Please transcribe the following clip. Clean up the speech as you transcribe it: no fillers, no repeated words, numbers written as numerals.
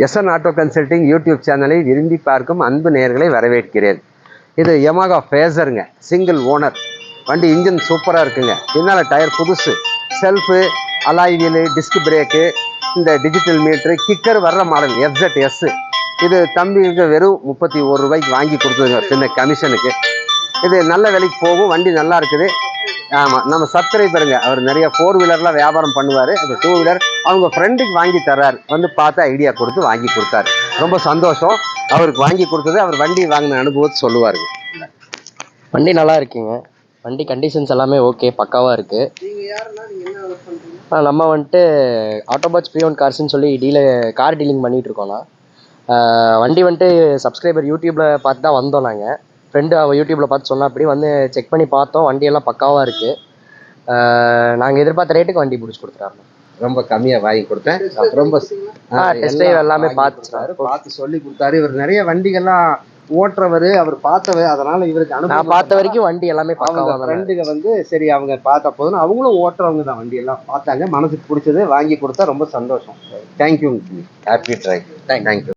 SN auto consulting YouTube சேனலை விரும்பி பார்க்கும் அன்பு நேயர்களை வரவேற்கிறேன். இது யமகா ஃபேஸருங்க, சிங்கிள் ஓனர் வண்டி. இன்ஜின் சூப்பராக இருக்குங்க. பின்னால் டயர் புதுசு, self, alloy wheel, disc brake, இந்த டிஜிட்டல் மீட்ரு, கிக்கர் வர்ற மாடல் FZS. இது தம்பிக்கு வெறும் 31 ரூபாய்க்கு வாங்கி கொடுத்துருங்க, சின்ன கமிஷனுக்கு. இது நல்ல விலைக்கு போகும், வண்டி நல்லா இருக்குது. ஆமாம், நம்ம சப்ஸ்கிரைபருங்க, அவர் நிறைய 4 வீலர்லாம் வியாபாரம் பண்ணுவார். அது 2 வீலர் அவங்க ஃப்ரெண்டுக்கு வாங்கி தர்றாரு. வந்து பார்த்து ஐடியா கொடுத்து வாங்கி கொடுத்தாரு. ரொம்ப சந்தோஷம். அவருக்கு வாங்கி கொடுத்தது அவர் வண்டி வாங்கின அனுபவத்தை சொல்லுவாருங்க. வண்டி நல்லா இருக்குங்க. வண்டி கண்டிஷன்ஸ் எல்லாமே ஓகே, பக்காவாக இருக்குது. நம்ம வந்துட்டு ஆட்டோபாட்ஸ் ப்ரீ-ஓன் கார்ஸ்ன்னு சொல்லி கார் டீலிங் பண்ணிகிட்டு இருக்கோம்னா. வண்டி வந்துட்டு சப்ஸ்கிரைபர் யூடியூப்பில் பார்த்து தான் வந்தோம். நாங்கள் ஃப்ரெண்டு அவள் யூடியூப்பில் பார்த்து சொன்னால் அப்படி வந்து செக் பண்ணி பார்த்தோம். வண்டியெல்லாம் பக்காவாக இருக்குது. நாங்கள் எதிர்பார்த்த ரேட்டுக்கு வண்டி பிடிச்சி கொடுத்துறாரு. ரொம்ப கம்மியாக வாங்கி கொடுத்தேன். ரொம்ப டெஸ்ட் ட்ரைவ் எல்லாமே பார்த்து சொல்லி கொடுத்தாரு. இவர் நிறைய வண்டிகள்லாம் ஓட்டுறவர், அவர் பார்த்தவர். அதனால இவருக்கு நான் பார்த்த வரைக்கும் வண்டி எல்லாமே பக்காவாக. ஃப்ரெண்டுங்க வந்து சரி அவங்க பார்த்த போதும் அவங்களும் ஓட்டுறவங்க தான், வண்டி எல்லாம் பார்த்தாங்க, மனசுக்கு பிடிச்சது வாங்கி கொடுத்தா ரொம்ப சந்தோஷம். தேங்க்யூ. Happy drive. தேங்க்யூ.